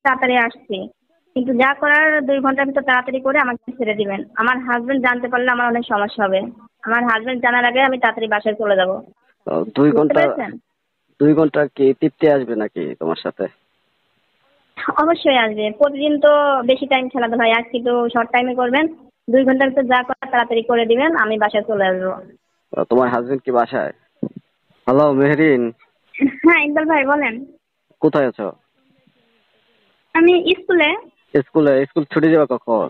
তাড়াতাড়ি আসছি, কিন্তু যা করার 2 ঘন্টার ভিতর তাড়াতাড়ি করে আমাকে ছেড়ে দিবেন। আমার হাজবেন্ড জানতে পারলে আমার অনেক সমস্যা হবে। আমার হাজবেন্ড জানার আগে আমি তাড়াতাড়ি বাসায় চলে যাব। দুই বুঝতে ঘন্টা পেরেছেন? 2 ঘন্টা কি তৃপ্তি আসবে নাকি তোমার সাথে? অবশ্যই আসবে। প্রতিদিন তো বেশি টাইম খেলাধুলা হয়, আজকে তো শর্ট টাইমে করবেন। 2 ঘন্টার ভিতর যা করার তাড়াতাড়ি করে দিবেন, আমি বাসায় চলে আসবো। তোমার হাজবেন্ড কি বাসায়? হ্যালো মেহরিন, হ্যাঁ ইকবাল ভাই বলেন। কোথায় আছো? আমি স্কুলে। স্কুলে? স্কুল ছুটি যাবে কখন?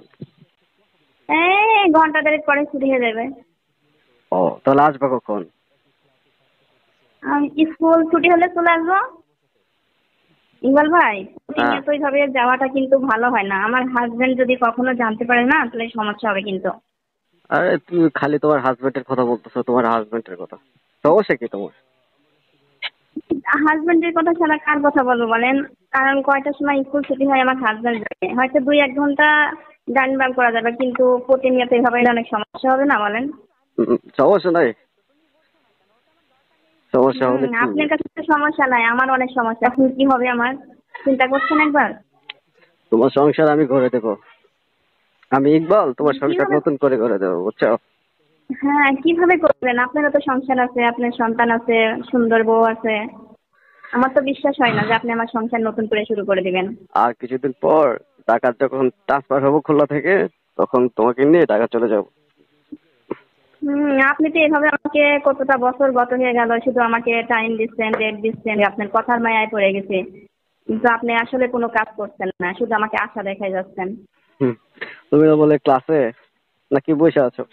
এই ঘন্টা দেড়েক পরে ছুটি হয়ে যাবে। ও, তাহলে আসবে কখন? স্কুল ছুটি হলে চলে আসবো। ইকবাল ভাই, হ্যাঁ। প্রতিনিয়ত এইভাবে যাওয়াটা কিন্তু ভালো হয় না। আমার হাজবেন্ড যদি কখনো জানতে পারে না, তাহলে সমস্যা হবে কিন্তু। আরে তুমি খালি তোমার হাজবেন্ডের কথা বলতেছো, তোমার হাজবেন্ডের কথা। সমস্যা কি তোমার? হাজবেন্ডের কথা ছাড়া কার কথা বলবো বলেন? কারণ কয়টার সময় স্কুল ছুটি হয় আমার হাজবেন্ড জানে। হয়তো 2-1 ঘন্টা গান বান করা যাবে, কিন্তু প্রতিনিয়ত এভাবে এলে অনেক সমস্যা হবে না বলেন? সমস্যা নাই। সমস্যা হলে কি? আপনার কাছে তো সমস্যা নাই, আমার অনেক সমস্যা। এখন কি হবে আমার, চিন্তা করছেন একবার? তোমার সংসার আমি করে দেবো। আমি ইকবাল, তোমার সংসার কিভাবে? নতুন করে দেবো, বুঝছো? হ্যাঁ কিভাবে করবেন? আপনারও তো সংসার আছে, আপনার সন্তান আছে, সুন্দর বউ আছে। আমার তো বিশ্বাস হয় না যে আপনি আমার সংসার নতুন করে শুরু করে দিবেন। আর কিছুদিন পর টাকা যখন ট্রান্সফার হবো খুলনা থেকে, তখন তোমাকে নিয়ে টাকা চলে যাবো। আপনি তো এভাবে আমাকে কতটা বছর গত হয়ে গেল, শুধু আমাকে টাইম দিচ্ছেন, ডেট দিচ্ছেন, আপনার কথার মায়ায় পড়ে গেছে। কিন্তু আপনি আসলে কোনো কাজ করছেন না, শুধু আমাকে আশা দেখাই যাচ্ছেন। হুম। তুমি তো বলে ক্লাসে নাকি বসে আছো?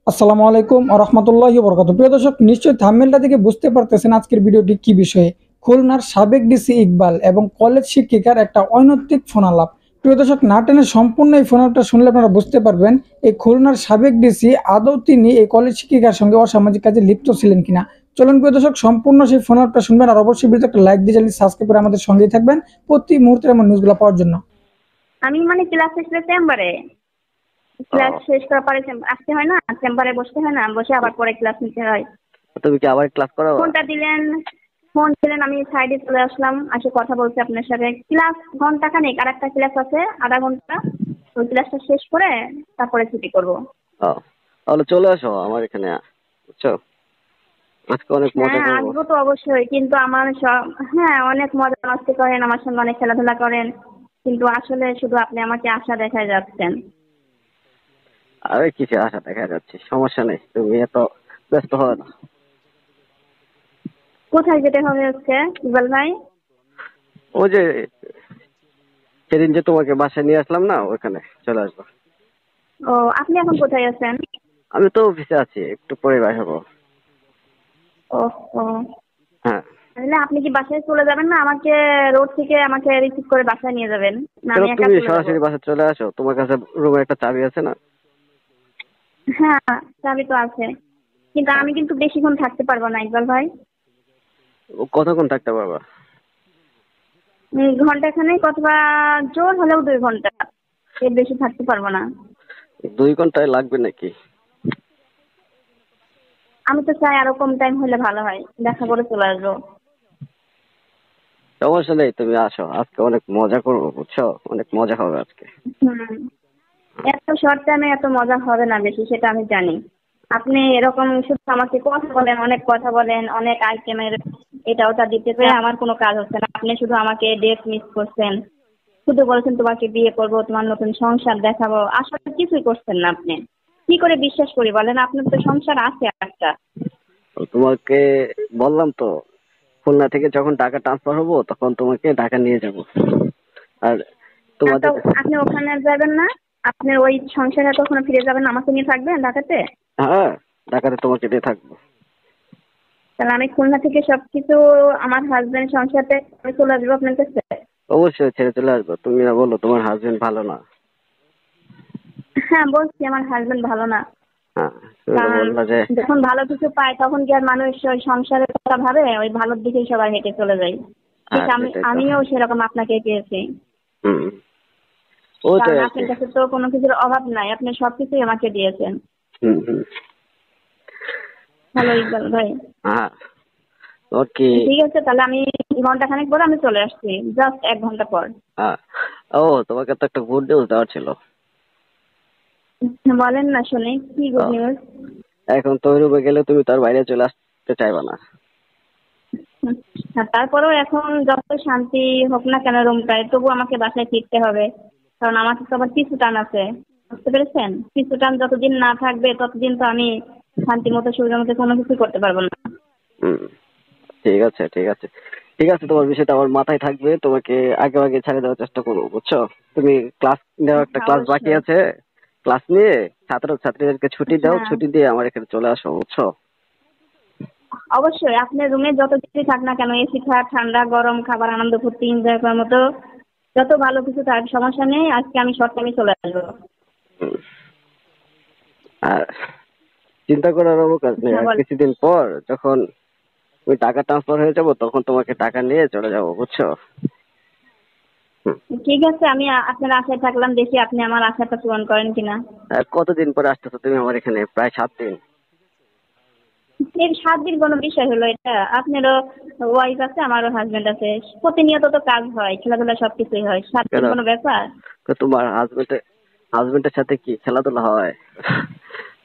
আসসালামু আলাইকুম ওয়া রাহমাতুল্লাহি ওয়া বারাকাতুহু। প্রিয় দর্শক, নিশ্চয়ই থাম্বনেলটা দেখে বুঝতে পারতেছেন আজকের ভিডিওটি কি বিষয়ে। খুলনার সাবেক ডিসি ইকবাল এবং কলেজ শিক্ষিকার একটা অনৈতিক ফোনালাপ। প্রিয় দর্শক, না টেনে সম্পূর্ণ এই ফোনালাপটা শুনলে আপনারা বুঝতে পারবেন এই খুলনার সাবেক ডিসি আদৌ তিনি এই কলেজ শিক্ষিকার সঙ্গে অসামাজিক কাজে লিপ্ত ছিলেন কিনা। চলুন প্রিয় দর্শক, সম্পূর্ণ সেই ফোনালাপটা শুনবেন, আর অবশ্যই ভিডিওতে একটা লাইক দিয়ে চ্যানেলটি সাবস্ক্রাইব করে আমাদের সঙ্গেই থাকবেন প্রতি মুহূর্তের এমন নিউজগুলো পাওয়ার জন্য। আমি মানে ক্লাস শেষে চেম্বারে, ক্লাস ও, শেষ করার পরে আসতে হয় না, চেম্বারে বসতে হয় না, বসে আবার পরে ক্লাস নিতে হয়। তুমি কি আবার ক্লাস করাবা? ফোনটা দিলেন, ফোন দিলেন, আমি সাইডে চলে আসলাম, আসে কথা বলছি আপনার সাথে। ক্লাস ঘন্টা খানেক, আর একটা ক্লাস আছে আধা ঘন্টা। ওই ক্লাসটা শেষ করে তারপরে ছুটি করব। ও, তাহলে চলে আসো আমার এখানে, বুঝছো? আজকে অনেক মজা হ্যাঁ করবো। আসবো তো অবশ্যই, কিন্তু আমার সব, হ্যাঁ অনেক মজা মাস্তি করেন, আমার সঙ্গে অনেক খেলাধুলা করেন, কিন্তু আসলে শুধু আপনি আমাকে আশা দেখায় যাচ্ছেন। আরে কিসে আশা দেখা যাচ্ছে, সমস্যা নেই, তুমি এত ব্যস্ত হও না। কোথায় যেতে হবে হচ্ছে ইকবাল ভাই? ওই যে সেদিন যে তোমাকে বাসায় নিয়ে আসলাম না, ওখানে চলে আসবো। ও, আপনি এখন কোথায় আছেন? আমি তো অফিসে আছি, একটু পরে বাইর হবো। ও, ও, হ্যাঁ। তাহলে আপনি কি বাসায় চলে যাবেন না, আমাকে রোড থেকে আমাকে রিসিভ করে বাসায় নিয়ে যাবেন? না কেন, আমি একা তুমি চলে যাব? সরাসরি বাসায় চলে আসো, তোমার কাছে রুমে একটা চাবি আছে না? হ্যাঁ চাবি তো আছে, কিন্তু আমি কিন্তু বেশিক্ষণ থাকতে পারবো না ইকবাল ভাই। ও, কতক্ষণ থাকতে পারবা? ঘন্টা খানেক, অথবা জোর হলেও 2 ঘন্টা, এর বেশি থাকতে পারবো না। 2 ঘন্টায় লাগবে নাকি? আমি তো চাই আরো কম টাইম হলে ভালো হয়, দেখা করে চলে আসবো। সমস্যা নেই, তুমি আসো, আজকে অনেক মজা করবো, বুঝছো? অনেক মজা হবে আজকে। হুম, এত শর্ট টাইমে এত মজা হবে না বেশি, সেটা আমি জানি। আপনি এরকম শুধু আমাকে কথা বলেন, অনেক কথা বলেন, অনেক আইটেমের এটা ওটা দিতে পেরে আমার কোনো কাজ হচ্ছে না। আপনি শুধু আমাকে ডেট মিস করছেন, শুধু বলছেন তোমাকে বিয়ে করব, তোমার নতুন সংসার দেখাবো, আসলে কিছুই করছেন না আপনি। কি করে বিশ্বাস করি বলেন? আপনার তো সংসার আছে একটা। তো তোমাকে বললাম তো, খুলনা থেকে যখন টাকা ট্রান্সফার হবো তখন তোমাকে ঢাকা নিয়ে যাব। আর তো তোমাদের। আপনি ওখানে আর যাবেন না? আপনার ওই সংসারে কখনো ফিরে যাবেন না? আমাকে নিয়ে থাকবেন ঢাকাতে? হ্যাঁ, ঢাকাতে তোমাকে দিয়ে থাকবো। তাহলে আমি খুলনা থেকে সবকিছু, আমার হাজবেন্ড সংসারতে আমি চলে আসবো আপনার কাছে। অবশ্যই ছেড়ে চলে আসবো, তুমি না বললো তোমার হাজবেন্ড ভালো না? হ্যাঁ বলছি আমার হাজবেন্ড ভালো না। হ্যাঁ, তুমি তো কারণ বললা যে। যখন ভালো কিছু পায় তখন কি আর মানুষ ওই সংসারের কথা ভাবে? ওই ভালোর দিকেই সবাই হেঁটে চলে যায়। ঠিক হ্যাঁ, সেটাই তো। আমিও সেরকম আপনাকে পেয়েছি। হুম। ওইটাই কারণ আর কি। আপনার কাছে তো কোনো কিছুর অভাব নাই, আপনি সবকিছুই আমাকে দিয়েছেন। হুম হুম। হ্যালো ইকবাল ভাই। হ্যাঁ। ওকে। ঠিক আছে, তাহলে আমি ঘন্টাখানেক পর আমি চলে আসছি, জাস্ট 1 ঘন্টা পর। হ্যাঁ। ও, তোমাকে তো একটা গুড নিউজ দেওয়ার ছিল। বলেন না শুনি, কি গুড আহ, নিউজ? এখন তো রুমে গেলে তুমি তার বাইরে চলে আসতে চাইবা না। তারপরেও এখন যত শান্তি হোক না কেন রুমটায়, তবু আমাকে বাসায় ফিরতে হবে, কারণ আমাকে তো আবার পিছু টান আছে। বুঝতে পেরেছেন? পিছু টান যতদিন না থাকবে ততদিন তো আমি শান্তি মতো সুবিধা মতো কোনো কিছু করতে পারবো না। হুম, ঠিক আছে, ঠিক আছে, ঠিক আছে, তোমার বিষয়টা আমার মাথায় থাকবে। তোমাকে আগে আগে ছেড়ে দেওয়ার চেষ্টা করবো, বুঝছো? তুমি ক্লাস নেওয়া, একটা ক্লাস বাকি অবশ্যই। আছে। ক্লাস নিয়ে ছাত্র ছাত্রীদেরকে ছুটি দাও, হ্যাঁ, ছুটি দিয়ে আমার এখানে চলে আসো, বুঝছো? অবশ্যই আপনার রুমে যত কিছুই থাক না কেন, এসি থাক, ঠান্ডা গরম, খাবার আনন্দ ফুর্তি এনজয় করার মতো যত ভালো কিছু থাক, সমস্যা নেই। আজকে আমি শর্ট টাইমে চলে আসবো। হুম, আর চিন্তা করার অবকাশ নেই। হ্যাঁ আর বল। কিছুদিন পর যখন ওই টাকা ট্রান্সফার হয়ে যাব, তখন তোমাকে টাকা নিয়ে চলে যাবো, বুঝছো? হুম। ঠিক আছে, আমি আপনার আশায় থাকলাম, দেখি আপনি আমার আশাটা পূরণ করেন কিনা। আর কতদিন পরে আসতেছো তুমি আমার এখানে? প্রায় 7 দিন। এর 7 দিন কোনো বিষয় হলো এটা? আপনারও ওয়াইফ আছে, আমারও হাজবেন্ড আছে, প্রতিনিয়ত তো কাজ হয়, খেলাধুলা সবকিছুই হয়, 7 দিন কেন? কোনো ব্যাপার? তো তোমার হাজবেন্ডের সাথে কি খেলাধুলা হয়?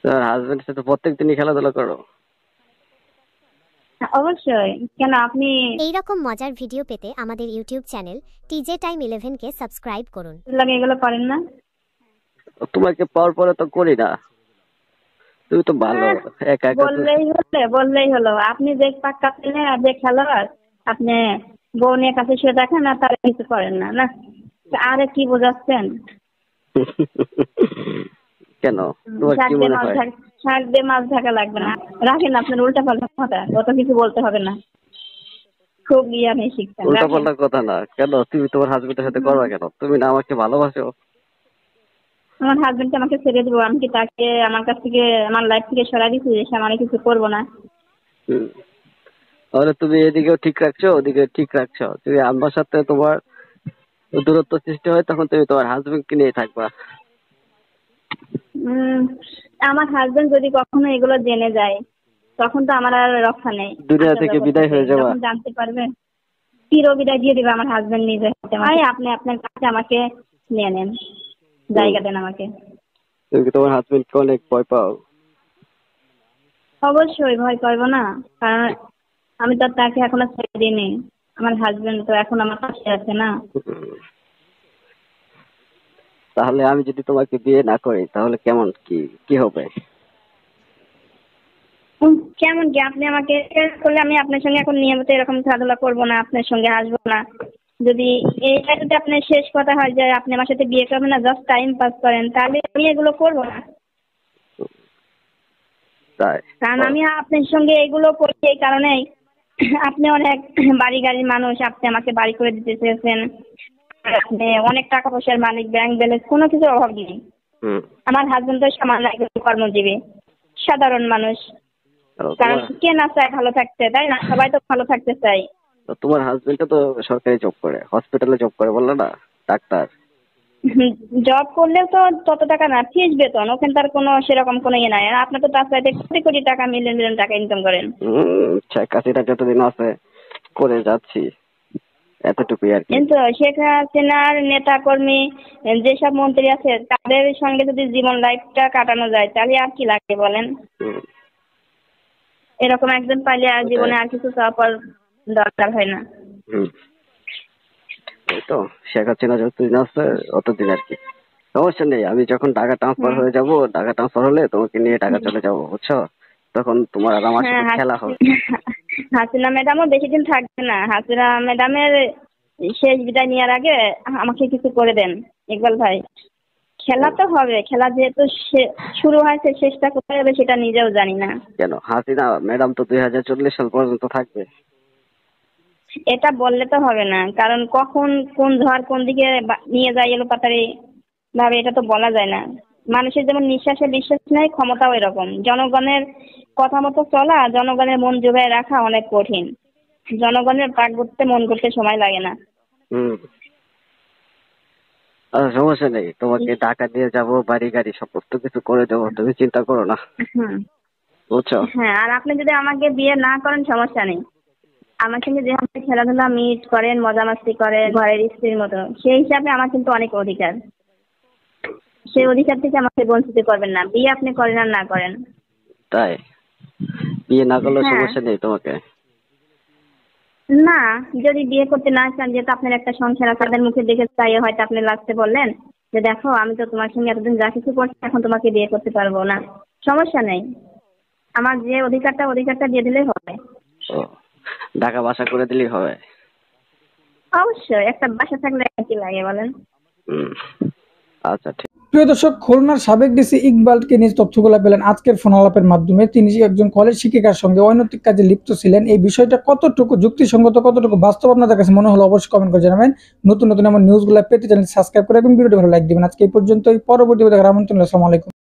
তোমার হাজবেন্ডের সাথে প্রত্যেক দিনই খেলাধুলা করো? হ্যাঁ, অবশ্যই। কেন আপনি এই রকম মজার ভিডিও পেতে আমাদের ইউটিউব চ্যানেল টিজে টাইম 11কে সাবস্ক্রাইব করুন। লাগে এগুলো করেন না? তোমাকে পাওয়ার পরে তো করি না। তুমি তো ভালো। আহ, একা একা তো। বললেই হলো আপনি যে পাক্কা প্লেয়ার, যে খেলোয়াড়, আপনি বউ নিয়ে কাছে শুয়ে দেখেন না, তার কিছু করেন না না? আরে কি বোঝাচ্ছেন? কেন? তোমার শাক কি দিয়ে মনে মাছ হয়? ঢাকা, শাক দিয়ে মাছ ঢাকা লাগবে না। রাখেন আপনার উল্টা পাল্টা কথা, কত কিছু বলতে হবে না, খুব জ্ঞানী শিখছেন, উল্টা রাখেন। পাল্টা কথা না। কেন তুমি তোমার হাজবেন্ডের সাথে করবা কেন? তুমি না আমাকে ভালোবাসো? আমার হাজবেন্ডকে আমাকে ছেড়ে দিব? আমি কি তাকে আমার কাছ থেকে, আমার লাইফ থেকে সরাই দিচ্ছি যে সে মানে কিছু করবো না? হুম। তাহলে তুমি এদিকেও ঠিক রাখছো, ওদিকে ঠিক রাখছো। তুমি আমার সাথে তোমার দূরত্ব সৃষ্টি হয়, তখন তুমি তোমার হাজবেন্ডকে নিয়ে থাকবা। উম আমার হাজবেন্ড যদি কখনো এগুলো জেনে যায়, তখন তো আমার আর রক্ষা নেই। দুনিয়া আসা থেকে জগৎ বিদায় থেকে হয়ে যাবা। যখন জানতে পারবে, চির বিদায় দিয়ে দিবে আমার হাজবেন্ড নিজে হাতে। ভাই আপনি আপনার কাছে আমাকে নিয়ে নেন, হুম। জায়গা দেন আমাকে। তুমি কি তোমার হাজবেন্ডকে অনেক ভয় পাও? অবশ্যই ভয় করবো না, কারণ আমি তো আর তাকে এখনো ছেড়ে দিইনি। আমার হাজবেন্ড তো এখন আমার পাশে আছে না? হুম। তাহলে আমি যদি তোমাকে বিয়ে না করি, তাহলে কেমন কি কি হবে? কেমন কি? আপনি আমাকে শেষ করলে আমি আপনার সঙ্গে এখন নিয়মিত এরকম খেলাধুলা করবো না, আপনার সঙ্গে আসবো না। যদি এইটা যদি আপনার শেষ কথা হয় যে আপনি আমার সাথে বিয়ে করবেন না, জাস্ট টাইম পাস করেন, তাহলে আমি এগুলো করবো না। তাই? কারণ ও, আমি আপনার সঙ্গে এগুলো করি এই কারণেই, আপনি অনেক বাড়ি গাড়ির মানুষ, আপনি আমাকে বাড়ি করে দিতে চেয়েছেন, আপনি অনেক টাকা পয়সার মালিক, ব্যাংক ব্যালেন্স কোনো কিছুর অভাব নেই। হুম। আমার হাজবেন্ড তো সামান্য একজন কর্মজীবী, সাধারণ মানুষ। ও, কারণ কে না চায় ভালো থাকতে, তাই না? সবাই তো ভালো থাকতে চাই। তোমার হাজবেন্ড তো সরকারি জব করে, হসপিটালে জব করে, বললো না? ডাক্তার। জব করলেও তো তত টাকা না, ফিস বেতন, ওখানে তার কোনো সেরকম কোনো ইয়ে নাই। আর আপনি তো তার সাথে কোটি কোটি টাকা, মিলিয়ন মিলিয়ন টাকা ইনকাম করেন। শেখ হাসিনা যতদিন আছে করে যাচ্ছি, এতটুকুই আর কি। কিন্তু শেখ হাসিনার নেতা কর্মী, যেসব মন্ত্রী আছে, তাদের সঙ্গে যদি জীবন লাইফটা কাটানো যায়, তাহলে আর কি লাগে বলেন? হুম, এরকম একজন পাইলে আর ওটাই। জীবনে আর কিছু চাওয়ার পর দরকার হয় না। হুম। এই তো, শেখ হাসিনা যতদিন আছে অতদিন আর কি। সমস্যা নেই। আমি যখন টাকা ট্রান্সফার হুম। হয়ে যাব, টাকা ট্রান্সফার হলে তোমাকে নিয়ে টাকা চলে যাবো, বুঝছো? তখন তোমার আর আমার হ্যাঁ, সাথে খেলা হবে। হাসিনা ম্যাডামও বেশি দিন থাকবে না। হাসিনা ম্যাডামের শেষ বিদায় নেওয়ার আগে আমাকে কিছু করে দেন ইকবাল ভাই। খেলা তো হবে, খেলা যেহেতু শুরু হয়েছে, শেষটা কোথায় হবে সেটা নিজেও জানি না। কেন? হাসিনা ম্যাডাম তো 2040 সাল পর্যন্ত থাকবে। এটা বললে তো হবে না, কারণ কখন কোন ঝড় কোন দিকে নিয়ে যায় এলো পাতারি ভাবে, এটা তো বলা যায় না। মানুষের যেমন নিঃশ্বাসে বিশ্বাস নেই, ক্ষমতাও এরকম। জনগণের কথা মতো চলা, জনগণের মন জোগায় রাখা অনেক কঠিন। জনগণের পাক করতে মন করতে সময় লাগে না। হুম। সমস্যা নেই, তোমাকে টাকা দিয়ে যাব, বাড়ি গাড়ি সমস্ত কিছু করে দেবো, তুমি চিন্তা করো না, হুম। বুঝছো? হ্যাঁ, আর আপনি যদি আমাকে বিয়ে না করেন সমস্যা নেই, আমার সঙ্গে যেভাবে খেলাধুলা মিট করেন, মজা মাস্তি করেন ঘরের স্ত্রীর মতো, সেই হিসাবে আমার কিন্তু অনেক অধিকার। সেই অধিকার থেকে আমাকে বঞ্চিত করবেন না, বিয়ে আপনি করেন আর না করেন। তাই? বিয়ে না করলেও হ্যাঁ। সমস্যা নেই তোমাকে? না, যদি বিয়ে করতে না চান, যেহেতু আপনার একটা সংসার আছে, তাদের মুখে দেখে চাইয়ে হয়তো আপনি লাস্টে বললেন যে দেখো আমি তো তোমার সঙ্গে এতদিন যা কিছু করছি, এখন তোমাকে বিয়ে করতে পারবো না, সমস্যা নেই। আমার যে অধিকারটা দিয়ে দিলেই হবে। ও, ঢাকা বাসা করে দিলেই হবে? অবশ্যই, একটা বাসা থাকলে কি লাগে বলেন? হুম, আচ্ছা ঠিক। প্রিয় দর্শক, খুলনার সাবেক ডিসি ইকবালকে নিজ তথ্যগুলো পেলেন আজকের ফোন আলাপের মাধ্যমে। তিনি একজন কলেজ শিক্ষিকার সঙ্গে অনৈতিক কাজে লিপ্ত ছিলেন। এই বিষয়টা কতটুকু যুক্তিসঙ্গত, কতটুকু বাস্তব আপনাদের কাছে মনে হলো অবশ্যই কমেন্ট করে জানাবেন। নতুন নতুন এমন নিউজগুলো পেতে চ্যানেল সাবস্ক্রাইব করে এবং ভিডিওটি ভালো লাইক দিবেন। আজকে এই পর্যন্তই, পরবর্তী দেখার আমন্ত্রণ। আসসালামু আলাইকুম।